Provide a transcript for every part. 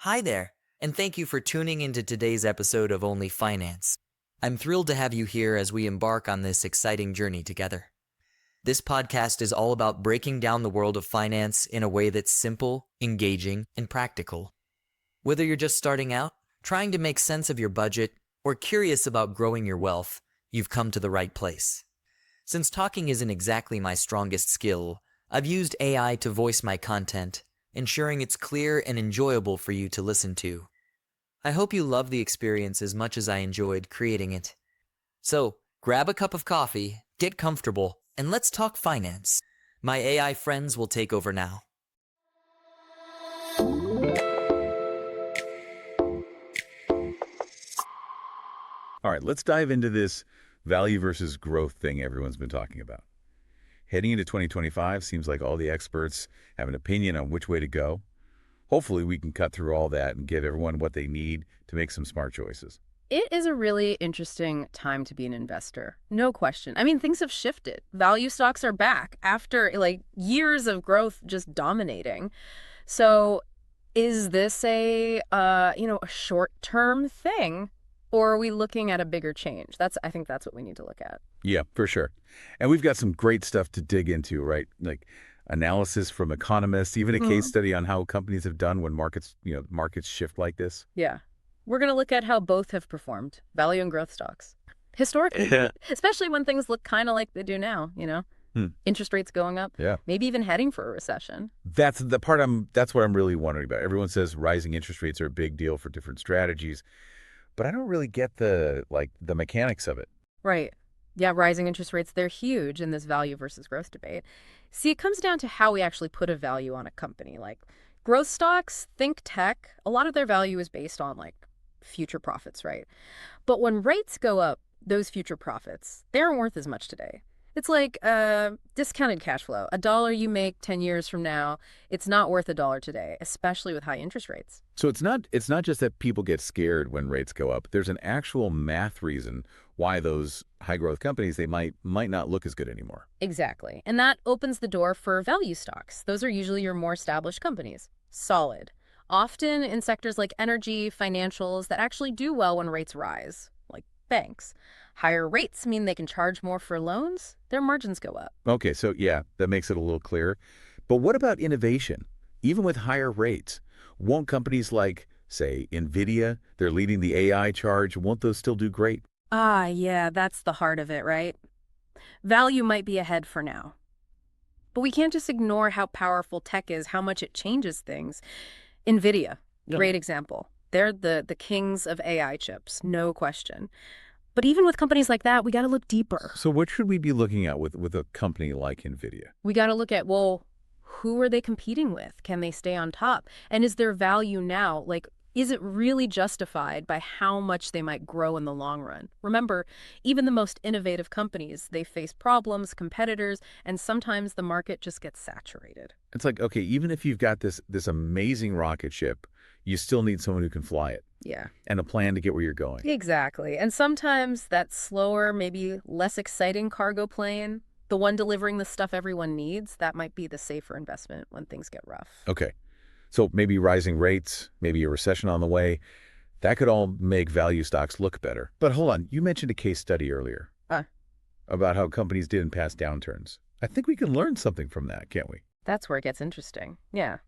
Hi there, and thank you for tuning into today's episode of Only Finance. I'm thrilled to have you here as we embark on this exciting journey together. This podcast is all about breaking down the world of finance in a way that's simple, engaging, and practical. Whether you're just starting out, trying to make sense of your budget, or curious about growing your wealth, you've come to the right place. Since talking isn't exactly my strongest skill, I've used AI to voice my content, ensuring it's clear and enjoyable for you to listen to. I hope you love the experience as much as I enjoyed creating it. So, grab a cup of coffee, get comfortable, and let's talk finance. My AI friends will take over now. All right, let's dive into this value versus growth thing everyone's been talking about. Heading into 2025, seems like all the experts have an opinion on which way to go. Hopefully, we can cut through all that and give everyone what they need to make some smart choices. It is a really interesting time to be an investor. No question. I mean, things have shifted. Value stocks are back after years of growth just dominating. So is this a short-term thing, or are we looking at a bigger change? I think that's what we need to look at. Yeah, for sure. And we've got some great stuff to dig into, right? Like analysis from economists, even a case study on how companies have done when markets shift like this. Yeah. We're going to look at how both have performed, value and growth stocks, historically, especially when things look kind of like they do now. Interest rates going up, Yeah. maybe even heading for a recession. That's what I'm really wondering about. Everyone says rising interest rates are a big deal for different strategies, but I don't really get the mechanics of it. Right. Yeah, rising interest rates, they're huge in this value versus growth debate. See, it comes down to how we actually put a value on a company. Like growth stocks, think tech, a lot of their value is based on future profits, right? But when rates go up, those future profits, they aren't worth as much today. It's like discounted cash flow. A dollar you make 10 years from now, it's not worth a dollar today, especially with high interest rates. So it's not just that people get scared when rates go up. There's an actual math reason why those high growth companies, they might not look as good anymore. Exactly. And that opens the door for value stocks. Those are usually your more established companies. Solid. Often in sectors like energy, financials that actually do well when rates rise, like banks. Higher rates mean they can charge more for loans, their margins go up. Okay, so yeah, that makes it a little clearer. But what about innovation? Even with higher rates, won't companies like, say, NVIDIA, they're leading the AI charge, won't those still do great? Ah, yeah, that's the heart of it, right? Value might be ahead for now. But we can't just ignore how powerful tech is, how much it changes things. NVIDIA, great example. They're the kings of AI chips, no question. But even with companies like that, we got to look deeper. So what should we be looking at with a company like NVIDIA? We got to look at, well, who are they competing with? Can they stay on top? And is their value now, is it really justified by how much they might grow in the long run? Remember, even the most innovative companies, they face problems, competitors, and sometimes the market just gets saturated. It's like, okay, even if you've got this amazing rocket ship, you still need someone who can fly it. Yeah. And a plan to get where you're going. Exactly. And sometimes that slower, maybe less exciting cargo plane, the one delivering the stuff everyone needs, that might be the safer investment when things get rough. Okay. So maybe rising rates, maybe a recession on the way, that could all make value stocks look better. But hold on, you mentioned a case study earlier about how companies did in past downturns. I think we can learn something from that, can't we? That's where it gets interesting. Yeah.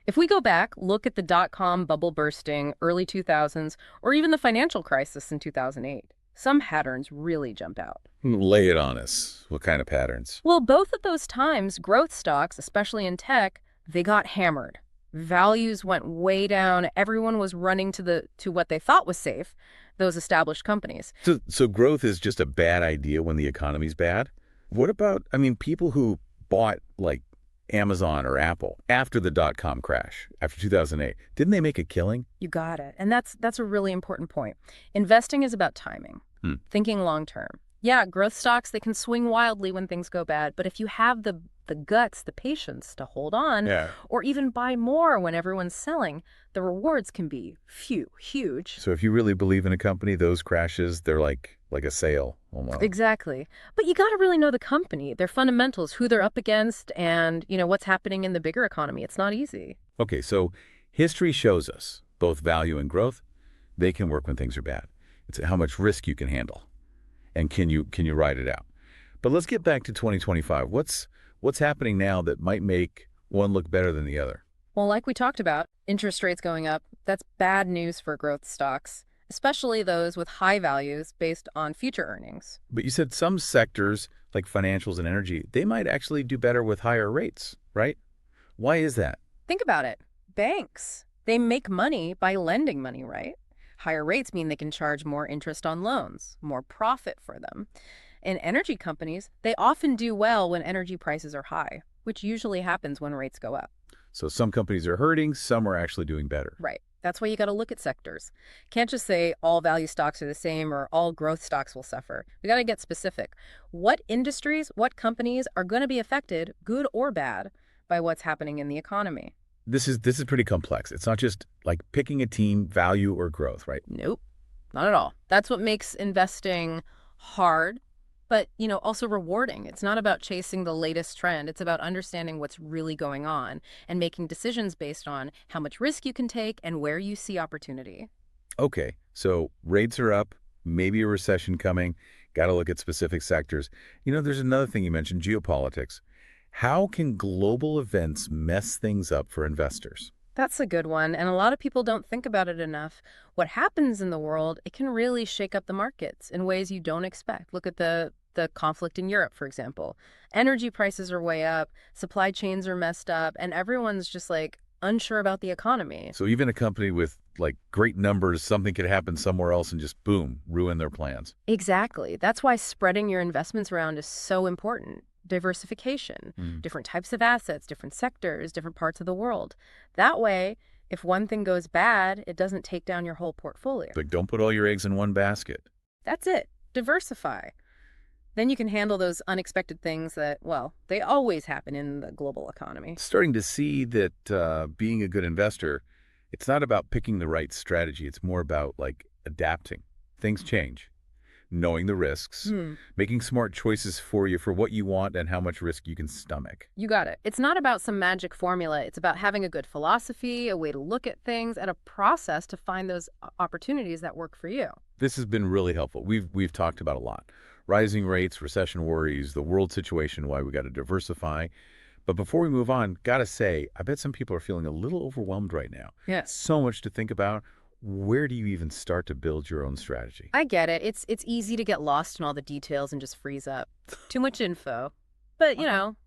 If we go back, look at the dot-com bubble bursting, early 2000s, or even the financial crisis in 2008, some patterns really jump out. Lay it on us. What kind of patterns? Well, both of those times, growth stocks, especially in tech, they got hammered. Values went way down. Everyone was running to what they thought was safe, those established companies. So growth is just a bad idea when the economy's bad? What about, people who bought Amazon or Apple after the dot-com crash, after 2008, didn't they make a killing? You got it. And that's a really important point. Investing is about timing, thinking long term. Yeah, growth stocks, they can swing wildly when things go bad, but if you have the guts, the patience to hold on, or even buy more when everyone's selling, the rewards can be huge. So if you really believe in a company, those crashes, they're like a sale almost. Exactly. But you got to really know the company, their fundamentals, who they're up against, and what's happening in the bigger economy. It's not easy. Okay, so history shows us both value and growth, they can work when things are bad. It's how much risk you can handle, and can you ride it out. But let's get back to 2025. What's happening now that might make one look better than the other? Well, like we talked about, interest rates going up, that's bad news for growth stocks, especially those with high values based on future earnings. But you said some sectors, like financials and energy, they might actually do better with higher rates, right? Why is that? Think about it. Banks, they make money by lending money, right? Higher rates mean they can charge more interest on loans, more profit for them. And energy companies, they often do well when energy prices are high, which usually happens when rates go up. So some companies are hurting, some are actually doing better. Right. That's why you got to look at sectors. Can't just say all value stocks are the same or all growth stocks will suffer. We got to get specific. What industries, what companies are going to be affected, good or bad, by what's happening in the economy? This is pretty complex. It's not just like picking a team, value or growth, right? Nope, not at all. That's what makes investing hard, but, also rewarding. It's not about chasing the latest trend. It's about understanding what's really going on and making decisions based on how much risk you can take and where you see opportunity. Okay, so rates are up, maybe a recession coming, got to look at specific sectors. There's another thing you mentioned, geopolitics. How can global events mess things up for investors? That's a good one, and a lot of people don't think about it enough. What happens in the world, it can really shake up the markets in ways you don't expect. Look at the conflict in Europe, for example. Energy prices are way up, supply chains are messed up, and everyone's just unsure about the economy. So even a company with great numbers, something could happen somewhere else and just boom, ruin their plans. Exactly. That's why spreading your investments around is so important. Diversification, different types of assets, different sectors, different parts of the world. That way, if one thing goes bad, it doesn't take down your whole portfolio. But don't put all your eggs in one basket. That's it. Diversify. Then you can handle those unexpected things that, well, they always happen in the global economy. Starting to see that being a good investor, it's not about picking the right strategy. It's more about adapting. Things change. Knowing the risks, making smart choices for you for what you want and how much risk you can stomach. You got it. It's not about some magic formula. It's about having a good philosophy, a way to look at things, and a process to find those opportunities that work for you. This has been really helpful. We've talked about a lot. Rising rates, recession worries, the world situation, why we got to diversify. But before we move on, got to say, I bet some people are feeling a little overwhelmed right now. Yes. So much to think about. Where do you even start to build your own strategy? I get it. It's easy to get lost in all the details and just freeze up. Too much info. But,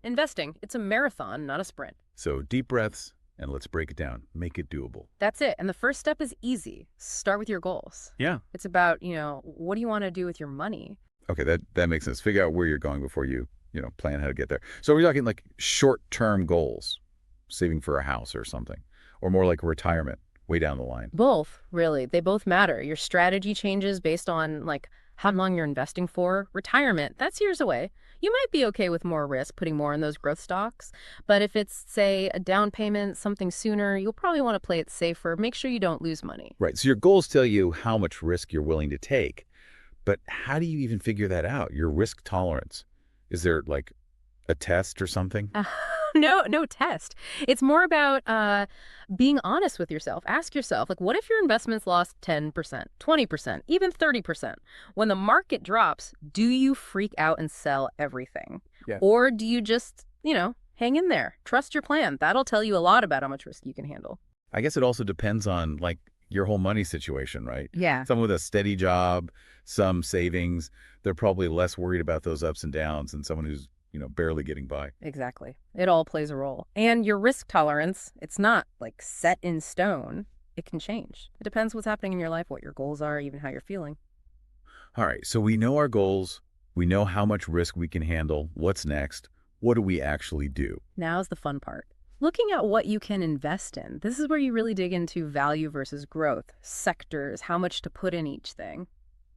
investing, it's a marathon, not a sprint. So deep breaths, and let's break it down. Make it doable. That's it. And the first step is easy. Start with your goals. Yeah. It's about, what do you want to do with your money? Okay, that makes sense. Figure out where you're going before you, plan how to get there. So we're talking short-term goals, saving for a house or something, or more like retirement. Way down the line. Both, really. They both matter. Your strategy changes based on how long you're investing for. Retirement, that's years away. You might be okay with more risk, putting more in those growth stocks. But if it's, say, a down payment, something sooner, you'll probably want to play it safer. Make sure you don't lose money. Right. So your goals tell you how much risk you're willing to take. But how do you even figure that out? Your risk tolerance. Is there a test or something? No test. It's more about being honest with yourself. Ask yourself, what if your investments lost 10%, 20%, even 30%? When the market drops, do you freak out and sell everything? Yeah. Or do you just, hang in there? Trust your plan. That'll tell you a lot about how much risk you can handle. I guess it also depends on your whole money situation, right? Yeah. Someone with a steady job, some savings, they're probably less worried about those ups and downs than someone who's barely getting by. Exactly. It all plays a role. And your risk tolerance, it's not set in stone. It can change. It depends what's happening in your life, what your goals are, even how you're feeling. All right. So we know our goals. We know how much risk we can handle. What's next? What do we actually do? Now's the fun part. Looking at what you can invest in. This is where you really dig into value versus growth, sectors, how much to put in each thing.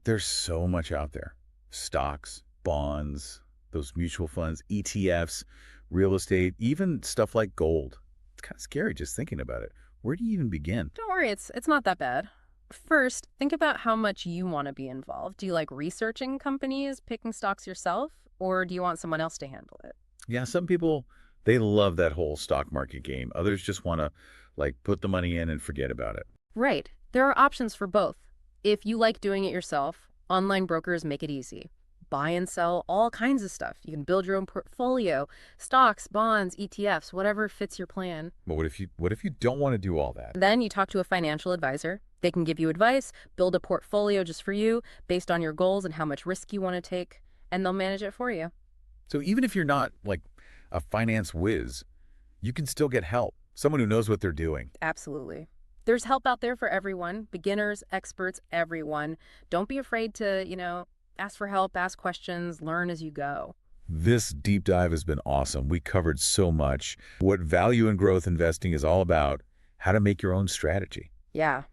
There's so much out there. Stocks, bonds, those mutual funds, ETFs, real estate, even stuff like gold. It's kind of scary just thinking about it. Where do you even begin? Don't worry, it's not that bad. First, think about how much you want to be involved. Do you like researching companies, picking stocks yourself, or do you want someone else to handle it? Yeah, some people, they love that whole stock market game. Others just want to put the money in and forget about it. Right. There are options for both. If you like doing it yourself, online brokers make it easy. Buy and sell all kinds of stuff. You can build your own portfolio, stocks, bonds, ETFs, whatever fits your plan. But what if you don't want to do all that? Then you talk to a financial advisor. They can give you advice, build a portfolio just for you based on your goals and how much risk you want to take, and they'll manage it for you. So even if you're not like a finance whiz, you can still get help. Someone who knows what they're doing. Absolutely. There's help out there for everyone, beginners, experts, everyone. Don't be afraid to, ask for help, ask questions, learn as you go. This deep dive has been awesome. We covered so much. What value and growth investing is all about, how to make your own strategy. Yeah.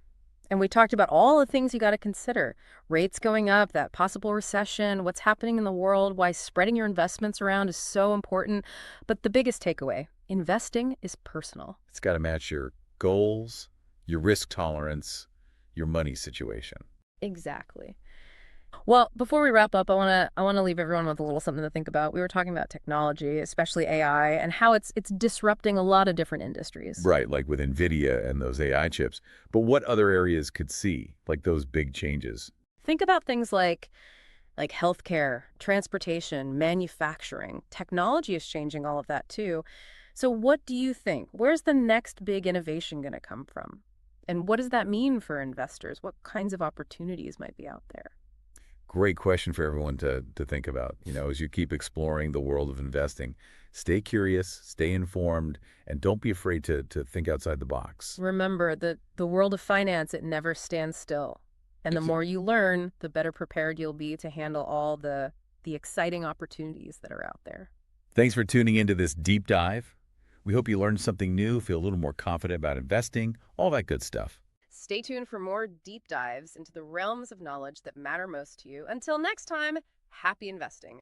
And we talked about all the things you got to consider. Rates going up, that possible recession, what's happening in the world, why spreading your investments around is so important. But the biggest takeaway, investing is personal. It's got to match your goals, your risk tolerance, your money situation. Exactly. Well, before we wrap up, I want to leave everyone with a little something to think about. We were talking about technology, especially AI, and how it's disrupting a lot of different industries. Right, like with NVIDIA and those AI chips. But what other areas could see, like those big changes? Think about things like healthcare, transportation, manufacturing. Technology is changing all of that too. So what do you think? Where's the next big innovation going to come from? And what does that mean for investors? What kinds of opportunities might be out there? Great question for everyone to think about. As you keep exploring the world of investing, stay curious, stay informed, and don't be afraid to think outside the box. Remember, the world of finance, it never stands still. And the more you learn, the better prepared you'll be to handle all the exciting opportunities that are out there. Thanks for tuning into this deep dive. We hope you learned something new, feel a little more confident about investing, all that good stuff. Stay tuned for more deep dives into the realms of knowledge that matter most to you. Until next time, happy investing.